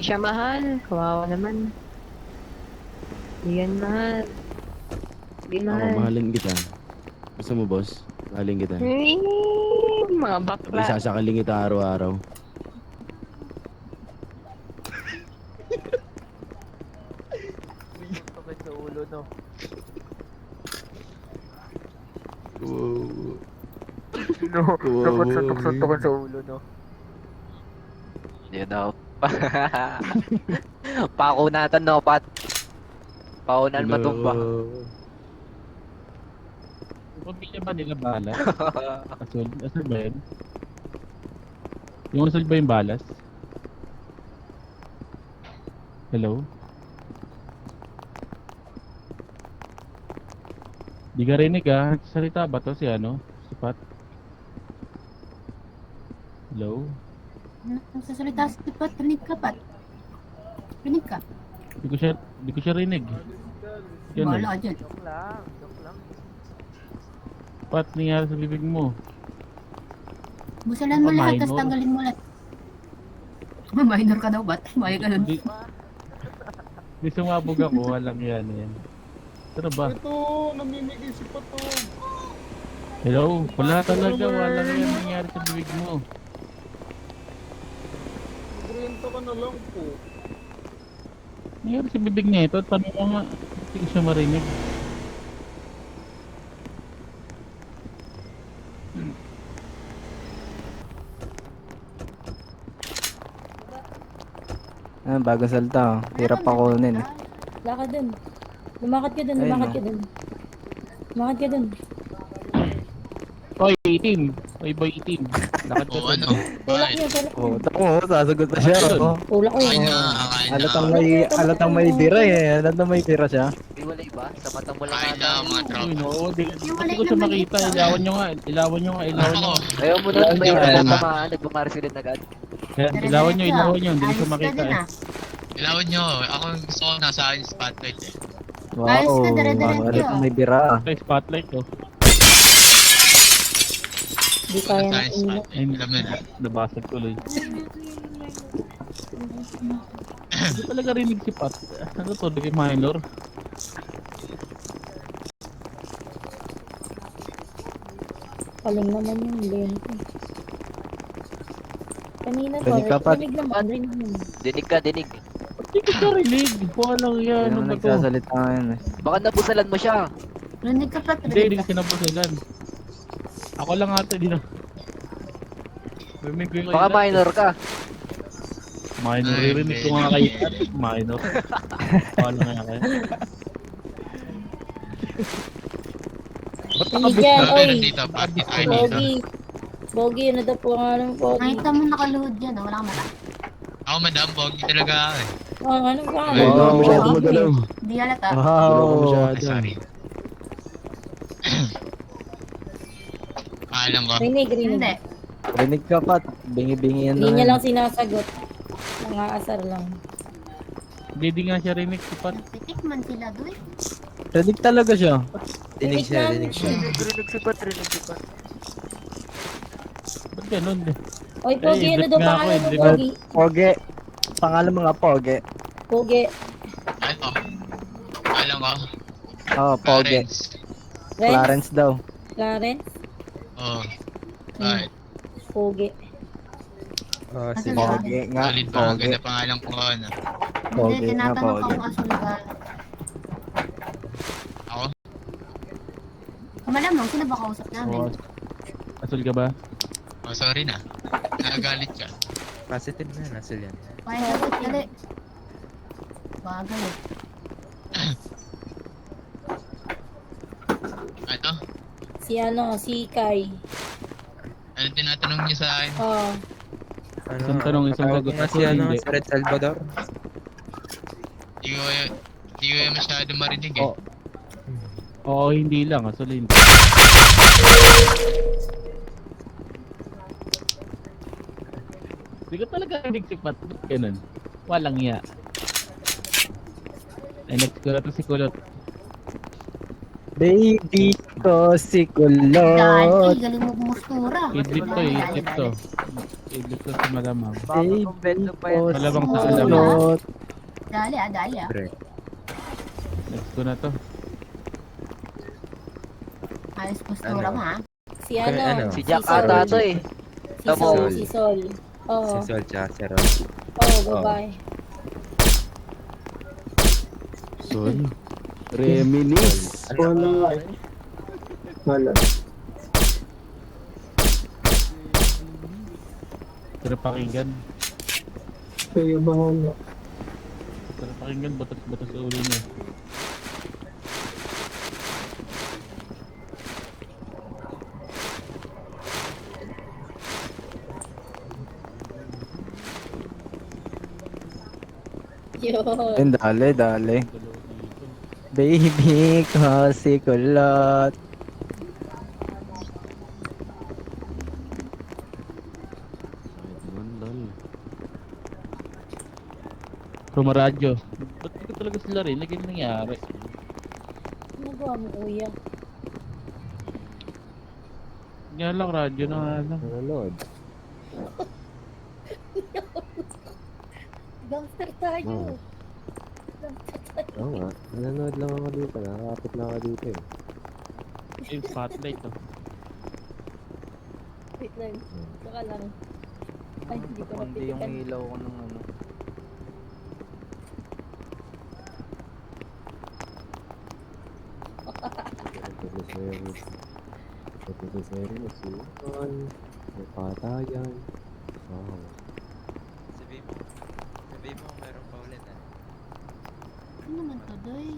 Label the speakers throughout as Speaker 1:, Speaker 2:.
Speaker 1: Di siya mahal. Kawawa naman. Di yan mahal. Di
Speaker 2: Ako,
Speaker 1: mahal.
Speaker 2: mahalin kita. Gusto mo, boss? Mahalin kita.
Speaker 1: Eh, mga
Speaker 2: Sabi,
Speaker 1: bakla.
Speaker 2: sasakaling kita araw-araw.
Speaker 3: Sakit sa ulo, no?
Speaker 2: Wow.
Speaker 3: No, dapat suntok-suntokan sa ulo, no?
Speaker 4: Yun daw. Pakunatan no, Pat. Paunan matumba.
Speaker 5: Kung di ba nila balas? Asol? Asol ba yun? Yung asol ba yung balas? Hello? Di ka rinig ah. Salita ba to si ano? Si Pat? Hello?
Speaker 6: Nagsasalita si Pat, rinig ka, Pat. Rinig ka.
Speaker 5: Di ko siya rinig. Yan
Speaker 6: Bahala ka dyan.
Speaker 3: Joke lang, joke lang.
Speaker 5: Pat, nangyari sa bibig mo.
Speaker 6: Busalan mo
Speaker 5: Ako,
Speaker 6: lahat,
Speaker 5: minor.
Speaker 6: tapos tanggalin mo lahat. Minor ka daw, Pat. Maya ka nun.
Speaker 5: Di sumabog ako. Walang yan. Ano ba?
Speaker 7: Ito, namimigay si Patong.
Speaker 5: Hello? Wala talaga. Walang yan nangyari sa bibig mo.
Speaker 7: Magrenta ka na lang po.
Speaker 5: Nangyari sa bibig niya ito. Tanong ko nga. Hindi ko siya marinig.
Speaker 8: Ah, bagong salta. Hirap ako kunin.
Speaker 9: Lakad dun. Lumakad ka dun,
Speaker 8: Ayun,
Speaker 9: lumakad
Speaker 8: no?
Speaker 9: ka dun. Lumakad ka dun.
Speaker 5: Oy, itim. Oy, boy, itim. Lakad ka dun.
Speaker 9: Tulak yun, tulak
Speaker 8: Oh,
Speaker 9: yun.
Speaker 8: tako mo, sasagot na siya. Oh.
Speaker 9: Tulak yun.
Speaker 8: Alatang may dira eh. Alatang may dira siya.
Speaker 4: Di wala iba? Sa matang mo lang
Speaker 10: Kain na mga tropa.
Speaker 5: Uy, no. Di
Speaker 6: Yung
Speaker 5: ko
Speaker 6: wala
Speaker 5: siya
Speaker 6: naman
Speaker 5: makita.
Speaker 6: ito.
Speaker 5: Ilawan nyo nga. Ilawan nyo nga. Ilawan nyo.
Speaker 4: Ayaw mo doon, may nagtamaan, nagbumarsilin agad.
Speaker 5: Ilawan nyo. Ilawan nyo. Hindi ko siya
Speaker 6: Ayos ka
Speaker 5: makita
Speaker 6: dun,
Speaker 5: eh.
Speaker 6: ah.
Speaker 10: Ilawan nyo. Ako gusto ko nasa akin spotlight eh.
Speaker 6: Ayos
Speaker 8: Wow,
Speaker 6: ka, dire-diretso.
Speaker 8: alatang may dira.
Speaker 5: Ay, spotlight oh.
Speaker 9: Di kaya
Speaker 10: Nasa
Speaker 9: na
Speaker 10: akin
Speaker 9: inyo.
Speaker 10: spotlight. Alam na na.
Speaker 5: Nabasag tuloy. Hindi talaga rinig si Pat. Ano to? Di minor?
Speaker 9: Paling naman yung lento. Kanina to,
Speaker 8: Rinig ka, Pat.
Speaker 9: rinig naman, rinig naman.
Speaker 4: Dinig ka, dinig.
Speaker 5: Hindi ko siya rinig. Walang yan.
Speaker 8: Ano
Speaker 5: Ano ba to?
Speaker 8: nagsasalita ngayon eh.
Speaker 4: Baka nabusalan mo siya.
Speaker 6: Rinig ka, Pat.
Speaker 5: Hindi, hindi
Speaker 6: Rinig
Speaker 5: ko
Speaker 6: ka.
Speaker 5: sinapusilan. Ako lang ata, di na. Rinig ko yung
Speaker 4: Baka
Speaker 5: ilan.
Speaker 4: minor ka.
Speaker 5: Minor,
Speaker 10: Ay,
Speaker 5: rinig ko
Speaker 10: hindi.
Speaker 5: nga kayo. Minor. Wala nga kayo. Ba't
Speaker 9: Hindi
Speaker 5: nakabit
Speaker 9: dyan,
Speaker 10: Sabi
Speaker 9: oy.
Speaker 10: nandito. Party tayo dito.
Speaker 9: Bogi. Bogi, ano daw po ang alam mo, Bogi?
Speaker 6: Nakita mo nakaluhod yan, ah. Wala kang mata.
Speaker 10: Ako madam, pogi talaga ako eh.
Speaker 9: Oh, ano ba?
Speaker 10: Ay,
Speaker 2: Huwag ka masyado
Speaker 6: Bogi.
Speaker 2: magalaw.
Speaker 6: Di halata.
Speaker 2: Huwag ka
Speaker 8: Wow.
Speaker 2: masyado.
Speaker 10: Ay, sorry. Alam ko.
Speaker 9: Rinig, rinig.
Speaker 6: Hindi.
Speaker 8: Rinig ka, Pat. Bingi-bingi yan
Speaker 9: Hindi
Speaker 8: na
Speaker 9: niya
Speaker 8: yan.
Speaker 9: lang sinasagot. Nangaasar lang.
Speaker 5: Hindi, di nga siya rinig si Pat.
Speaker 6: Nagtitikman sila doon.
Speaker 8: Rinig talaga siya.
Speaker 9: Rinig namin siya.
Speaker 3: Rinig si Pat, rinig si Pat.
Speaker 5: Ba't ganun?
Speaker 9: Oy, Pogi,
Speaker 5: Eh,
Speaker 9: ano
Speaker 5: ba't
Speaker 9: daw
Speaker 5: nga ako,
Speaker 9: pangalan mo,
Speaker 5: hindi
Speaker 9: Pogi?
Speaker 8: Poge. Pangalan mo nga, Poge.
Speaker 9: Pogi.
Speaker 10: Ano? Alam ko.
Speaker 8: Oh, Poge.
Speaker 10: Parents.
Speaker 8: Clarence daw.
Speaker 9: Clarence?
Speaker 10: Oo. Bakit?
Speaker 9: Pogi.
Speaker 8: Oh,
Speaker 6: si
Speaker 8: Poge nga.
Speaker 10: Solid pa.
Speaker 8: Poge.
Speaker 10: Ganda pangalan ko ano.
Speaker 6: Hindi,
Speaker 8: Pogi nga,
Speaker 6: tinatanong ko
Speaker 8: Poge.
Speaker 6: kung asul ka.
Speaker 10: Ako?
Speaker 6: Malamang, sino ba kausap namin?
Speaker 5: Oh, asul ka ba?
Speaker 10: Oh, sorry na. Nagagalit ka.
Speaker 3: Positive na, nasul yan.
Speaker 6: Kaya sagot, dali. Bagal eh.
Speaker 10: Ano?
Speaker 9: Si Kai.
Speaker 10: Ano tinatanong niyo sa akin?
Speaker 9: Oh,
Speaker 5: Isang tanong, isang sagot.
Speaker 3: na si
Speaker 5: Asul,
Speaker 3: ano,
Speaker 5: hindi.
Speaker 3: si Red Salvador.
Speaker 10: Di ko yung masyado marinig eh.
Speaker 5: Oh. Oo, hindi lang. Asul, hindi. Hindi ko talaga rinig si Pat. Ba't ganun? Walang iya. Ay, next ko na to si Kulot.
Speaker 8: Baby ko si
Speaker 6: Dali,
Speaker 8: kulot.
Speaker 6: galing mo bumustura.
Speaker 5: Idlip to eh, idlip to. Idlip to sa malamang.
Speaker 8: Baby ko si
Speaker 5: Malamang sa
Speaker 8: kulot.
Speaker 6: Dali dali ah.
Speaker 5: Next ko na to.
Speaker 6: Ayos postura mo ha.
Speaker 9: Si ano?
Speaker 4: Si Jack ata to eh.
Speaker 9: Si Sol. Si Sol. Oo.
Speaker 11: Sol tsaka si Ron.
Speaker 9: Oo, babae.
Speaker 2: Sol. Reminis.
Speaker 5: Pero pakinggan.
Speaker 7: Kaya bahala.
Speaker 5: Pero pakinggan, batas-batas sa ulo niya.
Speaker 9: Yun.
Speaker 8: Dali, dali. Baby ko si kulot.
Speaker 5: Rumaradyo. Ba't di ko talaga sila rin? Naging nangyari.
Speaker 9: Ano ba mo, kuya?
Speaker 5: Nga lang, radyo na nga lang.
Speaker 8: Nanonood.
Speaker 9: Gangster tayo.
Speaker 8: Oo. Oo nga. Nanonood lang ako dito. Nakakapit lang ako dito eh.
Speaker 5: Yung spotlight to.
Speaker 9: Wait lang. Saka lang. Ay, hindi ko napitikan.
Speaker 3: ilaw ko ng ano.
Speaker 8: May patayan. Wow.
Speaker 11: Sabihin mo meron pa ulit
Speaker 6: Ano naman to, doy?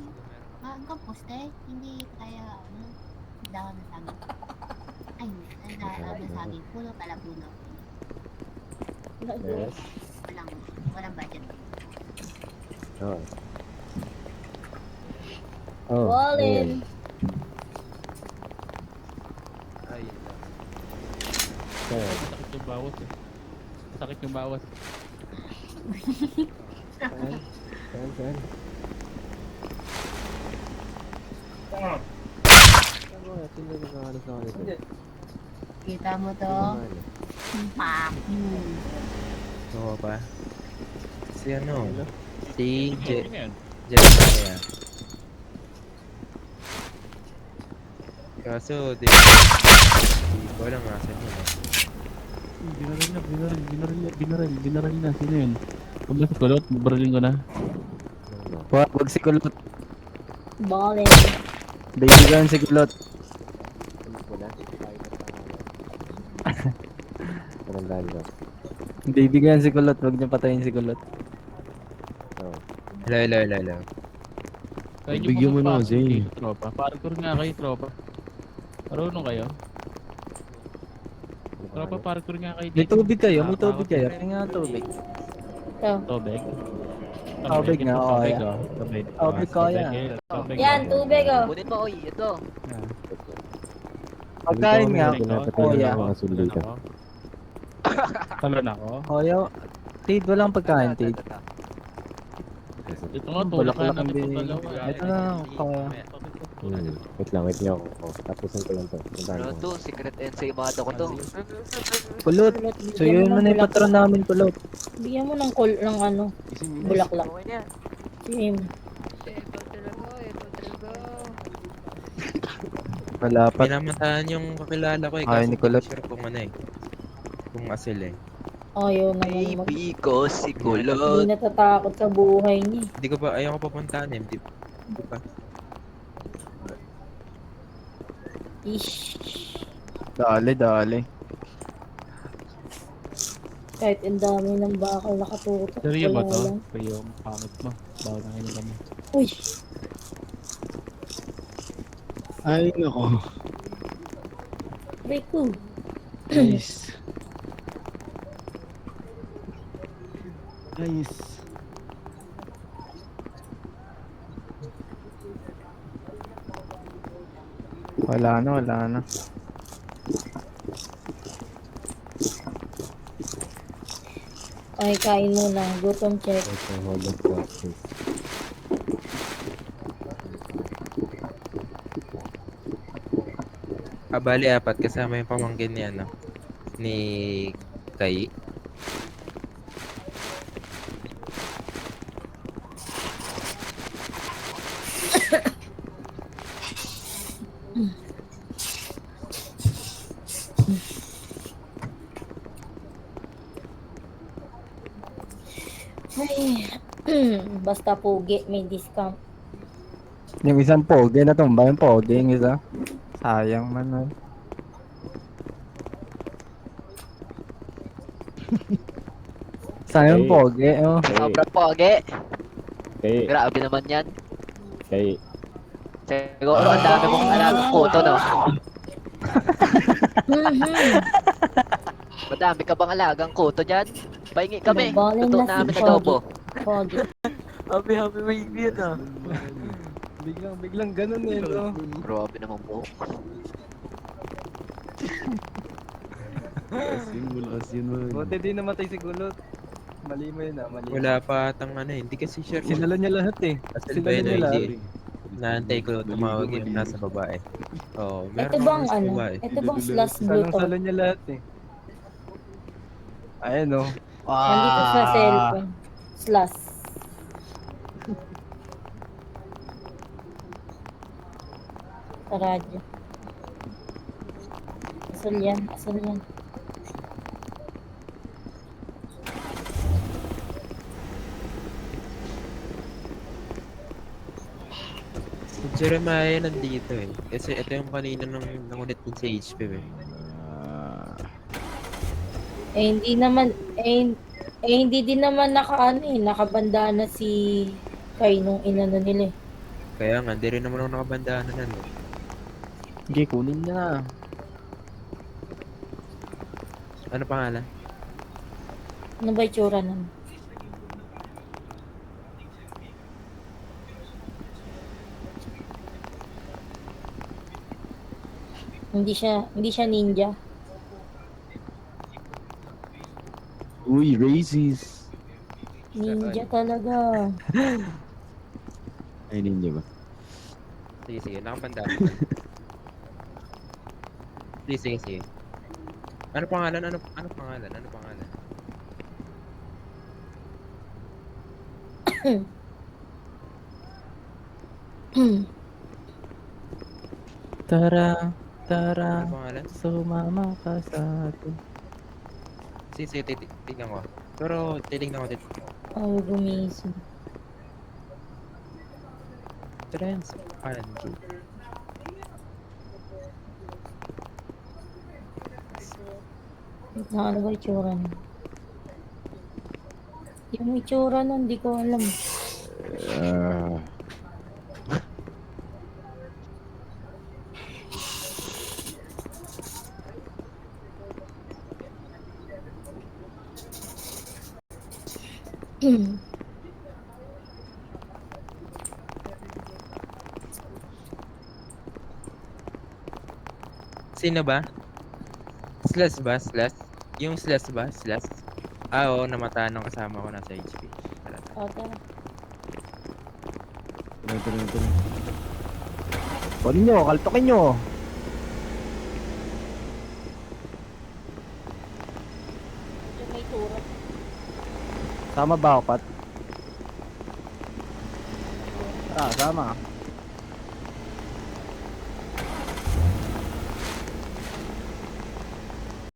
Speaker 6: Hanggang poste, hindi kaya, ano, dawan na saging. Ay, dawan na saging. Puno pala, puno.
Speaker 8: Yes.
Speaker 6: Walang budget.
Speaker 8: Oh. Oh.
Speaker 9: Wallen.
Speaker 5: Sakit yung bawas eh. Sakit yung bawas.
Speaker 8: Saan?
Speaker 6: Kita mo to? Pak.
Speaker 11: Oo ba? Si ano? Si
Speaker 5: Ano yan?
Speaker 11: Jeremiah. Kaso, di ko alam asan yun.
Speaker 5: Binaril na. Sino yun? Kung ba si Kulot, barilin ko na.
Speaker 8: Wag si kulot.
Speaker 9: Wallen.
Speaker 8: Baby gun si kulot. Baby gun si kulot. Wag niyo patayin si kulot.
Speaker 11: Hello.
Speaker 5: Kaya nyo
Speaker 2: Bigyan mo na
Speaker 5: mga
Speaker 2: ako, Zay.
Speaker 5: tropa. Parkour nga kayo, tropa. Marunong kayo? Tropa, parkour nga kayo.
Speaker 8: May tubig kayo, may tubig kayo. Kaya nga tubig.
Speaker 9: Ito.
Speaker 5: Tubig?
Speaker 8: Tubig nga,
Speaker 5: ito,
Speaker 8: oh,
Speaker 5: tubig,
Speaker 8: yeah.
Speaker 5: oh. Tubig.
Speaker 8: Tubig ko,
Speaker 5: Tubig,
Speaker 8: yeah.
Speaker 5: eh. Tubig,
Speaker 9: Yan,
Speaker 5: oh.
Speaker 9: tubig oh.
Speaker 4: Kunin mo, oy. Ito.
Speaker 5: Yan.
Speaker 8: Pagkain nga,
Speaker 5: Tubig, oh.
Speaker 8: kuya.
Speaker 5: Talon ako. Talon ako.
Speaker 8: Kuya, Tid, walang pagkain, Tid.
Speaker 5: Ito nga, tulak
Speaker 8: Bulaklak
Speaker 5: na
Speaker 8: ang
Speaker 5: natin
Speaker 8: bibig.
Speaker 5: itong dalawa.
Speaker 8: Ito na, kuya.
Speaker 2: Wait lang ako. Tapusin ko lang to.
Speaker 4: Ano to? Secret ensayado ko to.
Speaker 8: Kulot. So yun mo na yung patron namin, kulot.
Speaker 9: Bigyan mo ng ng ano, bulaklak. Sim.
Speaker 8: Malapat.
Speaker 11: Pinamataan yung kakilala ko eh.
Speaker 8: Ay,
Speaker 11: Kaso
Speaker 8: Nicolot.
Speaker 11: hindi sure kung ano eh. Kung asil eh.
Speaker 9: Ayaw naman mag...
Speaker 4: Baby ko si
Speaker 9: Hindi
Speaker 4: Kulot.
Speaker 9: natatakot sa buhay niya.
Speaker 11: Hindi ko pa, ayaw ko papuntahan eh. Hindi pa.
Speaker 9: Ish.
Speaker 8: Dali.
Speaker 9: Kahit ang dami ng bakal nakatutok.
Speaker 5: Seryo ba
Speaker 9: wala
Speaker 5: to?
Speaker 9: lang.
Speaker 5: Seryo, pangit mo. Bago na kayo kami.
Speaker 9: Uy!
Speaker 2: Ay, nako.
Speaker 9: Break ko.
Speaker 2: Nice. Nice.
Speaker 8: Wala na.
Speaker 9: Ay, kain muna. Gutom check.
Speaker 11: Bali, apat. Kasama yung pamangkin ni ano. Ni Kai.
Speaker 9: Ay, basta pugi, may discount.
Speaker 8: Yung isang pogi na tumba yung pogi, yung isa. Sayang man nun. Sayang
Speaker 2: Okay.
Speaker 8: pogi, oh.
Speaker 4: Sobrang pogi.
Speaker 2: Kay,
Speaker 4: Grabe naman yan.
Speaker 2: kay,
Speaker 4: Siguro ang dami mong alagang kuto, no? Madami ka bang alagang kuto dyan? Pahingi kami.
Speaker 9: Nabalin
Speaker 4: Luto
Speaker 9: na si
Speaker 4: namin
Speaker 9: Pogi.
Speaker 4: adobo.
Speaker 9: Pogi.
Speaker 3: Happy may yun ah.
Speaker 8: Biglang ganun eh, no?
Speaker 4: Grabe naman po.
Speaker 8: Buti di namatay si Gulot. Mali mo yun, mali.
Speaker 11: Wala pa atang ano eh. Hindi kasi sure kung
Speaker 8: Sinala niya lahat eh.
Speaker 11: Asal
Speaker 8: Sinala
Speaker 11: ba yun
Speaker 8: niya
Speaker 11: o
Speaker 8: lahat.
Speaker 11: hindi. Naantay ko tumawag yung nasa babae. Oo, meron
Speaker 9: Ito bang
Speaker 11: akong
Speaker 9: ano?
Speaker 11: babae.
Speaker 9: Ito bang slash blue to?
Speaker 8: Salong-salo niya lahat eh. Ayan oh.
Speaker 9: Nandito sa cellphone. Slash. Sa radyo. Asal yan, asal yan.
Speaker 11: Si Jeremiah nandito eh. Kasi ito yung kanina nang nangulit din sa HP eh.
Speaker 9: Hindi naman, hindi din naman nakabandana si Kai nung inano nila eh.
Speaker 11: Kaya nga, di rin naman ako nakabandaan na nun.
Speaker 8: Sige, kunin niya na.
Speaker 11: Ano pangalan?
Speaker 9: Ano ba itsura nun? Hindi siya ninja.
Speaker 8: Uy, racist.
Speaker 9: Ninja talaga.
Speaker 8: Ay, ninja ba?
Speaker 11: Sige, sige, nakabandaan. Sige, sige, sige. Ano pangalan? Ano pangalan? Ano pangalan?
Speaker 8: Tara, tara,
Speaker 11: Ano pangalan?
Speaker 8: sumama ka sa akin.
Speaker 11: Sige, sige, tignan ko. Pero titignan ko dito.
Speaker 9: Ay, gumising.
Speaker 11: Trends Anju.
Speaker 9: Ano ba itsura nun? Yung itsura nun, di ko alam.
Speaker 11: Sino ba? Slash ba? Slash? Yung slash ba? Slash? Ah, oo, namataan ng kasama ko nasa HP.
Speaker 9: O, tara.
Speaker 8: Ito. Kunin nyo, kaltokin nyo.
Speaker 9: Yung may tura.
Speaker 8: Sama ba ako, Pat? Ah, sama.